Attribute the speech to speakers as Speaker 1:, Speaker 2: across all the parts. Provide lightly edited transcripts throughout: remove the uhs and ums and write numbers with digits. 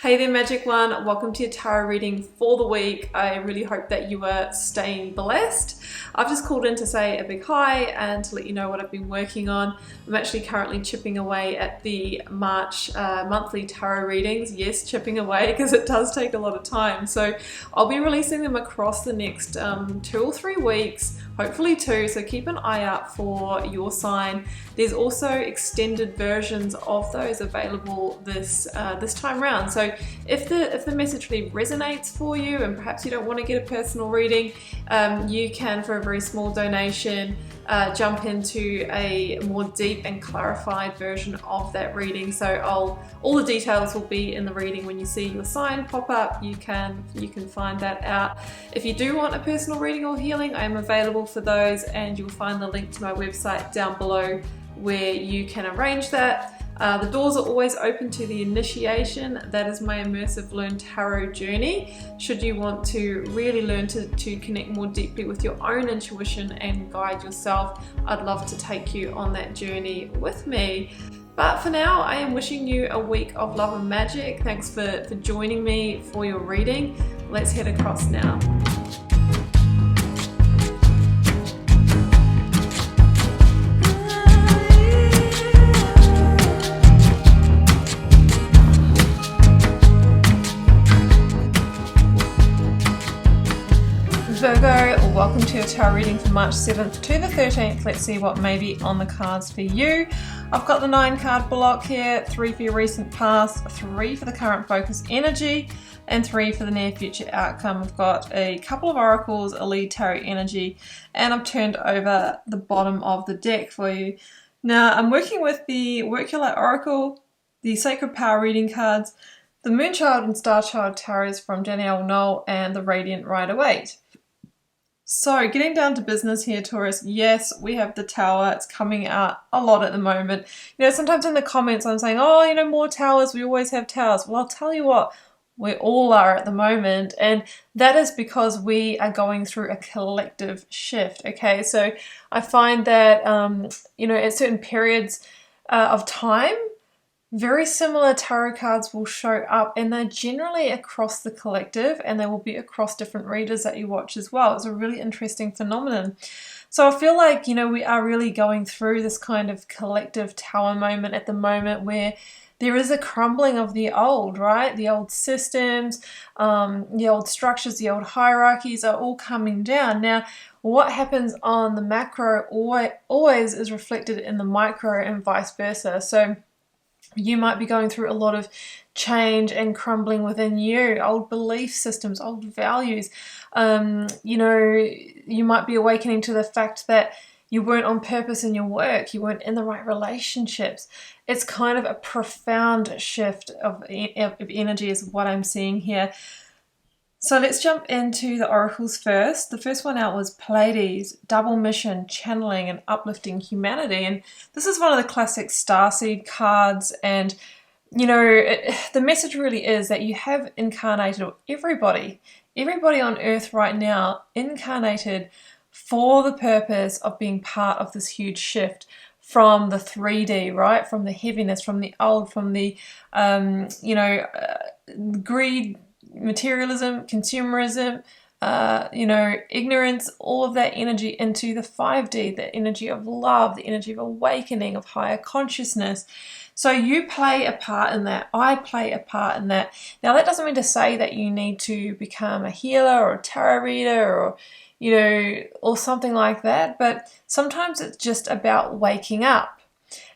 Speaker 1: Hey there, Magic One. Welcome to your tarot reading for the week. I really hope that you are staying blessed. I've just called in to say a big hi and to let you know what I've been working on. I'm actually currently chipping away at the March monthly tarot readings. Yes, chipping away because it does take a lot of time. So I'll be releasing them across the next 2 or 3 weeks, hopefully 2. So keep an eye out for your sign. There's also extended versions of those available this time round. So if the message really resonates for you and perhaps you don't want to get a personal reading, you can, for a very small donation, jump into a more deep and clarified version of that reading. So all the details will be in the reading. When you see your sign pop up, you can find that out. If you do want a personal reading or healing, I am available for those, and you'll find the link to my website down below where you can arrange that. The doors are always open to the initiation. That is my immersive Learn Tarot journey. Should you want to really learn to connect more deeply with your own intuition and guide yourself, I'd love to take you on that journey with me. But for now, I am wishing you a week of love and magic. Thanks for joining me for your reading. Let's head across now. Virgo, welcome to your tarot reading for March 7th to the 13th. Let's see what may be on the cards for you. I've got the 9 card block here, 3 for your recent past, 3 for the current focus energy, and 3 for the near future outcome. I've got a couple of oracles, a lead tarot energy, and I've turned over the bottom of the deck for you. Now, I'm working with the Workular Oracle, the Sacred Power reading cards, the Moonchild and Starchild tarots from Danielle Knoll, and the Radiant Rider-Waite. So getting down to business here, Taurus, yes, we have the Tower. It's coming out a lot at the moment. You know, sometimes in the comments I'm saying, oh, you know, more towers, we always have towers. Well, I'll tell you what, we all are at the moment, and that is because we are going through a collective shift, okay? So I find that, you know, at certain periods of time, very similar tarot cards will show up, and they're generally across the collective, and they will be across different readers that you watch as well. It's a really interesting phenomenon. So I feel like, you know, we are really going through this kind of collective tower moment at the moment where there is a crumbling of the old, right? The old systems, the old structures, the old hierarchies are all coming down. Now, what happens on the macro always is reflected in the micro and vice versa. So you might be going through a lot of change and crumbling within you, old belief systems, old values. You know, you might be awakening to the fact that you weren't on purpose in your work, you weren't in the right relationships. It's kind of a profound shift of energy is what I'm seeing here. So let's jump into the oracles first. The first one out was Pleiades, double mission, channeling and uplifting humanity. And this is one of the classic starseed cards. And, you know, the message really is that you have incarnated, or everybody on earth right now, incarnated for the purpose of being part of this huge shift from the 3D, right? From the heaviness, from the old, from the, you know, greed, materialism, consumerism, you know, ignorance, all of that energy into the 5D, the energy of love, the energy of awakening, of higher consciousness. So you play a part in that. I play a part in that. Now, that doesn't mean to say that you need to become a healer or a tarot reader or, you know, or something like that, but sometimes it's just about waking up.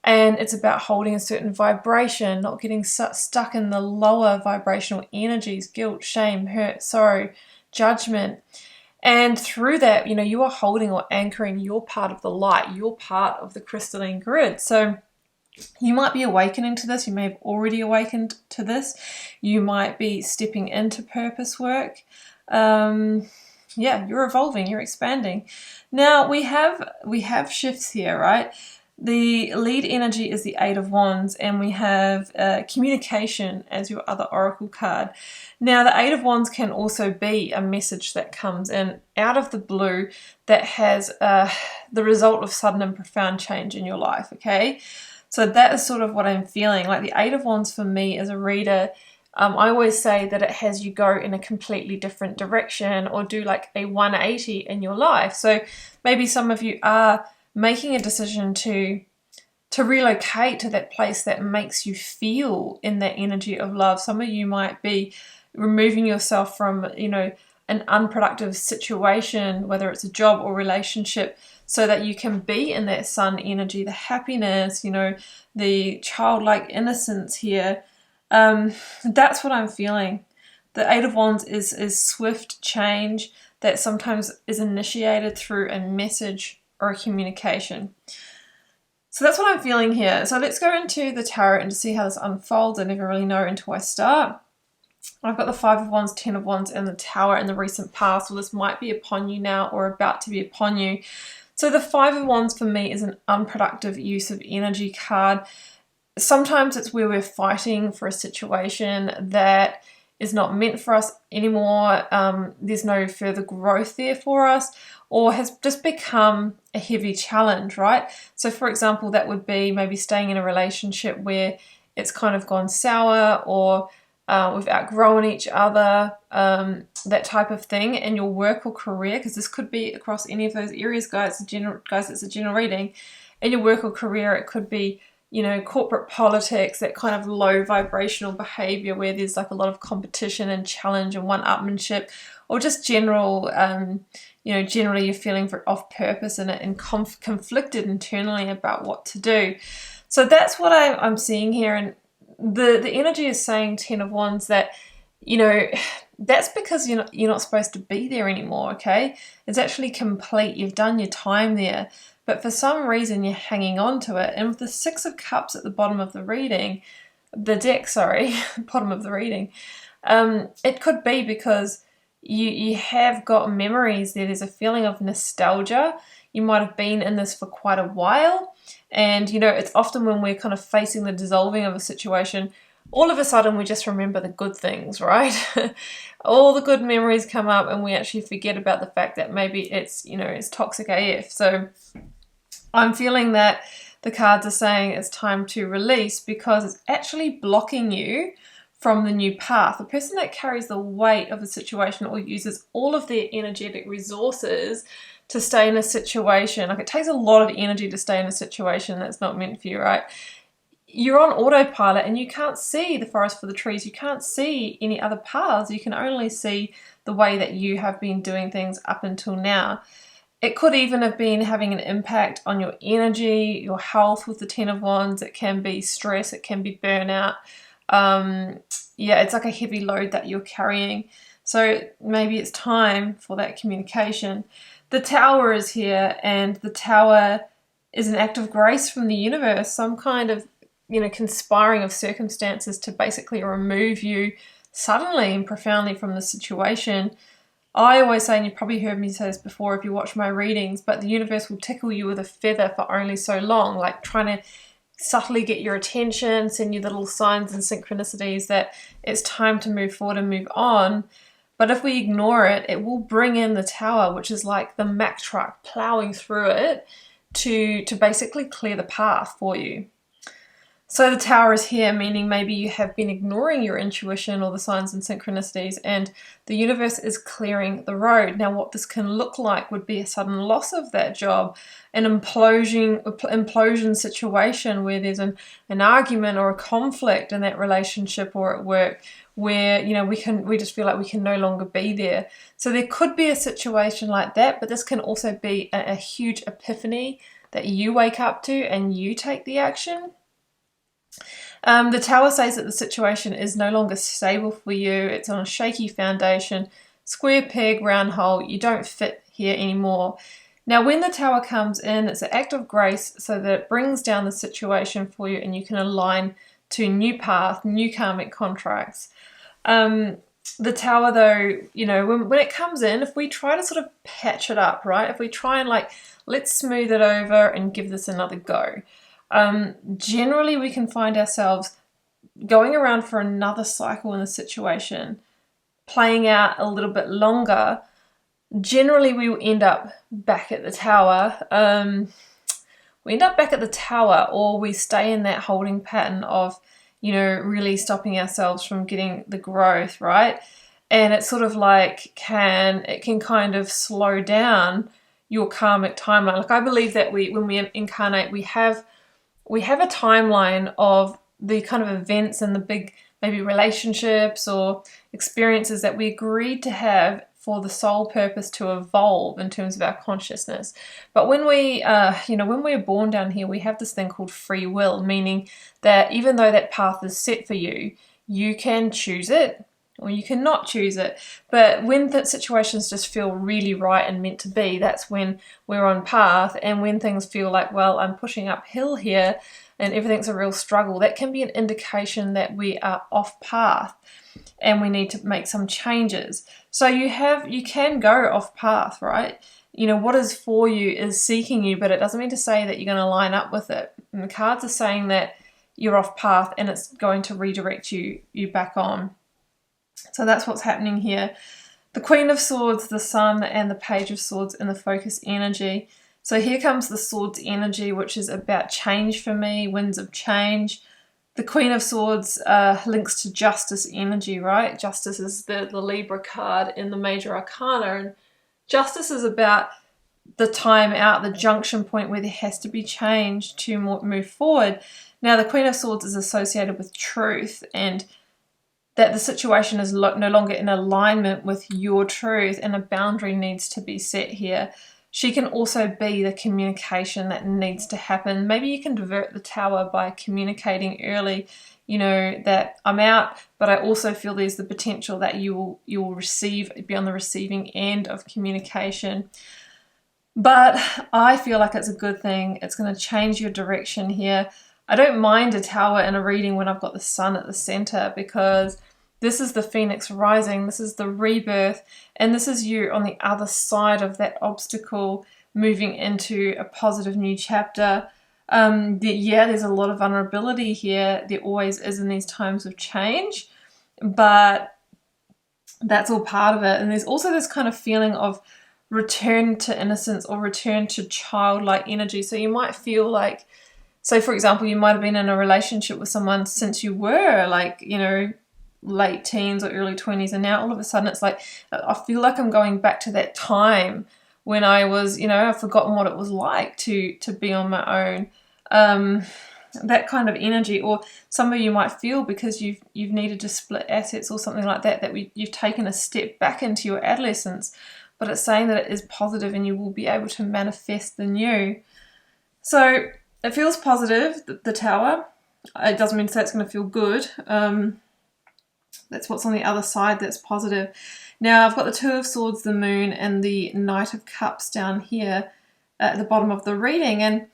Speaker 1: And it's about holding a certain vibration, not getting stuck in the lower vibrational energies, guilt, shame, hurt, sorrow, judgment. And through that, you know, you are holding or anchoring your part of the light, your part of the crystalline grid. So you might be awakening to this. You may have already awakened to this. You might be stepping into purpose work. Yeah, you're evolving, you're expanding. Now we have shifts here, right? The lead energy is the 8 of Wands, and we have communication as your other oracle card. Now, the 8 of Wands can also be a message that comes in out of the blue that has the result of sudden and profound change in your life, okay? So that is sort of what I'm feeling. Like the 8 of Wands for me as a reader I always say that it has you go in a completely different direction or do like a 180 in your life. So maybe some of you are making a decision to relocate to that place that makes you feel in that energy of love. Some of you might be removing yourself from, you know, an unproductive situation, whether it's a job or relationship, so that you can be in that sun energy, the happiness, you know, the childlike innocence here. That's what I'm feeling. The Eight of Wands is swift change that sometimes is initiated through a message or a communication. So that's what I'm feeling here. So let's go into the tarot and to see how this unfolds. I never really know until I start. I've got the Five of Wands, Ten of Wands, and the Tower in the recent past. Well, this might be upon you now or about to be upon you. So the Five of Wands for me is an unproductive use of energy card. Sometimes it's where we're fighting for a situation that is not meant for us anymore. There's no further growth there for us, or has just become a heavy challenge, right? So for example, that would be maybe staying in a relationship where it's kind of gone sour, or we've outgrown each other, that type of thing in your work or career, because this could be across any of those areas, guys. It's a general reading. In your work or career, it could be, you know, corporate politics, that kind of low vibrational behavior where there's like a lot of competition and challenge and one-upmanship, or just general, you know, generally you're feeling off purpose in it and conflicted internally about what to do. So that's what I'm seeing here. And the energy is saying, Ten of Wands, that, you know, that's because you're not supposed to be there anymore, okay? It's actually complete. You've done your time there. But for some reason, you're hanging on to it. And with the Six of Cups at the bottom of the reading, bottom of the reading, it could be because you have got memories there. There's a feeling of nostalgia. You might have been in this for quite a while. And, you know, it's often when we're kind of facing the dissolving of a situation, all of a sudden we just remember the good things, right? All the good memories come up and we actually forget about the fact that maybe it's, you know, it's toxic AF. So I'm feeling that the cards are saying it's time to release, because it's actually blocking you from the new path. The person that carries the weight of a situation or uses all of their energetic resources to stay in a situation, like it takes a lot of energy to stay in a situation that's not meant for you, right? You're on autopilot and you can't see the forest for the trees. You can't see any other paths. You can only see the way that you have been doing things up until now. It could even have been having an impact on your energy, your health with the Ten of Wands. It can be stress. It can be burnout. Yeah, it's like a heavy load that you're carrying. So maybe it's time for that communication. The Tower is here, and the Tower is an act of grace from the universe, some kind of, you know, conspiring of circumstances to basically remove you suddenly and profoundly from the situation. I always say, and you've probably heard me say this before if you watch my readings, but the universe will tickle you with a feather for only so long, like trying to subtly get your attention, send you little signs and synchronicities that it's time to move forward and move on. But if we ignore it, it will bring in the Tower, which is like the Mack truck plowing through it to basically clear the path for you. So the Tower is here, meaning maybe you have been ignoring your intuition or the signs and synchronicities, and the universe is clearing the road. Now, what this can look like would be a sudden loss of that job, an implosion situation where there's an argument or a conflict in that relationship or at work, where, you know, we just feel like we can no longer be there. So there could be a situation like that, but this can also be a huge epiphany that you wake up to and you take the action. The Tower says that the situation is no longer stable for you. It's on a shaky foundation, square peg, round hole. You don't fit here anymore. Now, when the Tower comes in, it's an act of grace so that it brings down the situation for you and you can align to new path, new karmic contracts. The Tower, though, you know, when it comes in, if we try to sort of patch it up, right? If we try and like, let's smooth it over and give this another go. Generally, we can find ourselves going around for another cycle in the situation, playing out a little bit longer. Generally, we will end up back at the Tower. We end up back at the Tower, or we stay in that holding pattern of, you know, really stopping ourselves from getting the growth, right? And it's sort of like it can kind of slow down your karmic timeline. Like I believe that when we incarnate, we have a timeline of the kind of events and the big maybe relationships or experiences that we agreed to have for the sole purpose to evolve in terms of our consciousness. But when we, when we're born down here, we have this thing called free will, meaning that even though that path is set for you, you can choose it or you cannot choose it. But when the situations just feel really right and meant to be, that's when we're on path. And when things feel like, well, I'm pushing uphill here and everything's a real struggle, that can be an indication that we are off path and we need to make some changes. So you can go off path, right? You know, what is for you is seeking you, but it doesn't mean to say that you're going to line up with it. And the cards are saying that you're off path and it's going to redirect you back on. So that's what's happening here. The Queen of Swords, the Sun, and the Page of Swords in the focus energy. So here comes the Swords energy, which is about change for me, winds of change. The Queen of Swords links to justice energy, right? Justice is the Libra card in the major arcana. And justice is about the time out, the junction point where there has to be change to move forward. Now, the Queen of Swords is associated with truth and that the situation is no longer in alignment with your truth and a boundary needs to be set here. She can also be the communication that needs to happen. Maybe you can divert the Tower by communicating early, you know, that I'm out, but I also feel there's the potential that you will be on the receiving end of communication. But I feel like it's a good thing. It's going to change your direction here. I don't mind a Tower in a reading when I've got the Sun at the center, because this is the Phoenix rising, this is the rebirth, and this is you on the other side of that obstacle, moving into a positive new chapter. There's a lot of vulnerability here. There always is in these times of change, but that's all part of it. And there's also this kind of feeling of return to innocence or return to childlike energy. So you might feel like, so for example, you might have been in a relationship with someone since you were like, you know, late teens or early 20s, and now all of a sudden it's like, I feel like I'm going back to that time when I was, you know, I've forgotten what it was like to be on my own. That kind of energy. Or some of you might feel because you've needed to split assets or something like that, you've taken a step back into your adolescence, but it's saying that it is positive and you will be able to manifest the new. So it feels positive, the Tower. It doesn't mean to say it's going to feel good. That's what's on the other side that's positive. Now I've got the Two of Swords, the Moon, and the Knight of Cups down here at the bottom of the reading. And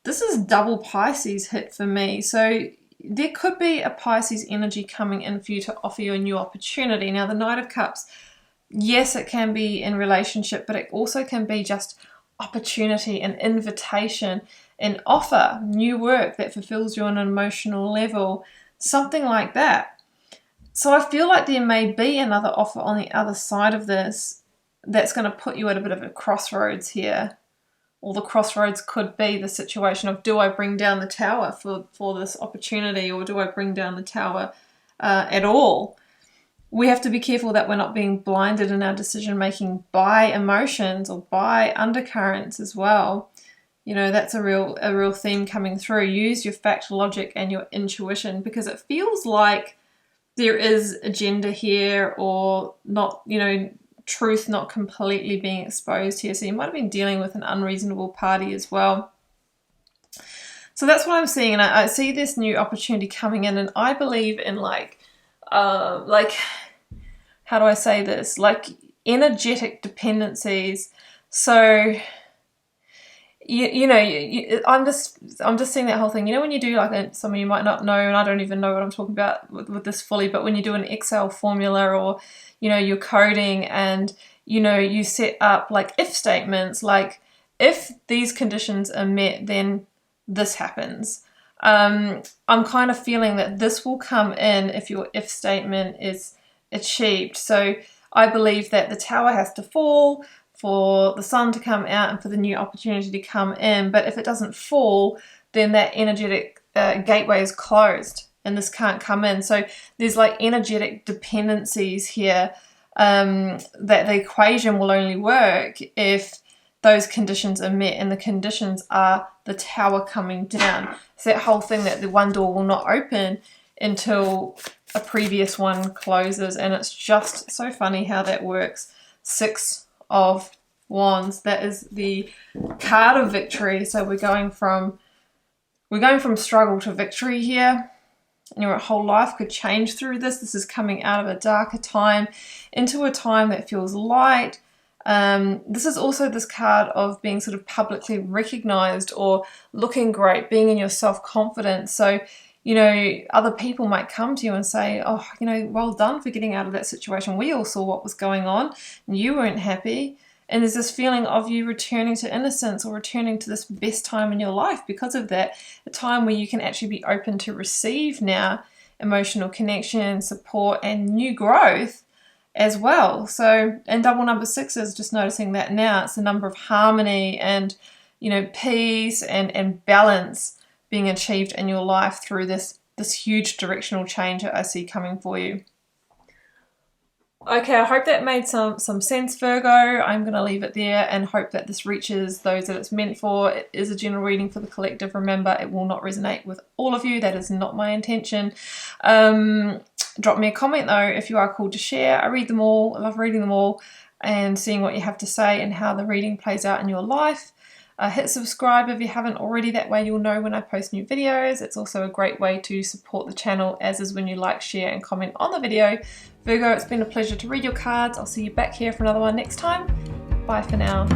Speaker 1: this is double Pisces hit for me. So there could be a Pisces energy coming in for you to offer you a new opportunity. Now the Knight of Cups, yes, it can be in relationship, but it also can be just opportunity and invitation and offer, new work that fulfills you on an emotional level, something like that. So I feel like there may be another offer on the other side of this that's going to put you at a bit of a crossroads here. Or the crossroads could be the situation of, do I bring down the Tower for this opportunity, or do I bring down the Tower at all? We have to be careful that we're not being blinded in our decision making by emotions or by undercurrents as well. You know, that's a real theme coming through. Use your fact, logic, and your intuition, because it feels like there is agenda here, or not, you know, truth not completely being exposed here. So you might have been dealing with an unreasonable party as well. So that's what I'm seeing, and I see this new opportunity coming in, and I believe in like how do I say this? Like energetic dependencies. So I'm just seeing that whole thing. You know, when you do like some of you might not know, and I don't even know what I'm talking about with this fully, but when you do an Excel formula, or you know, you're coding and you know, you set up like if statements, like if these conditions are met, then this happens. I'm kind of feeling that this will come in if your if statement is achieved. So I believe that the Tower has to fall for the Sun to come out and for the new opportunity to come in. But if it doesn't fall, then that energetic gateway is closed and this can't come in. So there's like energetic dependencies here, that the equation will only work if those conditions are met, and the conditions are the Tower coming down. So that whole thing that the one door will not open until a previous one closes, and it's just so funny how that works. 6 of Wands, that is the card of victory. So we're going from struggle to victory here. And your whole life could change through this. This is coming out of a darker time into a time that feels light. This is also this card of being sort of publicly recognized or looking great, being in your self-confidence. So, you know, other people might come to you and say, oh, you know, well done for getting out of that situation. We all saw what was going on and you weren't happy. And there's this feeling of you returning to innocence or returning to this best time in your life because of that. A time where you can actually be open to receive now emotional connection, support, and new growth as well. So, and double number 6 is just noticing that now. It's a number of harmony and, you know, peace and balance being achieved in your life through this huge directional change that I see coming for you. Okay, I hope that made some sense, Virgo. I'm going to leave it there and hope that this reaches those that it's meant for. It is a general reading for the collective. Remember, it will not resonate with all of you. That is not my intention. Drop me a comment, though, if you are called to share. I read them all. I love reading them all and seeing what you have to say and how the reading plays out in your life. Hit subscribe if you haven't already. That way you'll know when I post new videos. It's also a great way to support the channel, as is when you like, share, and comment on the video. Virgo, it's been a pleasure to read your cards. I'll see you back here for another one next time. Bye for now.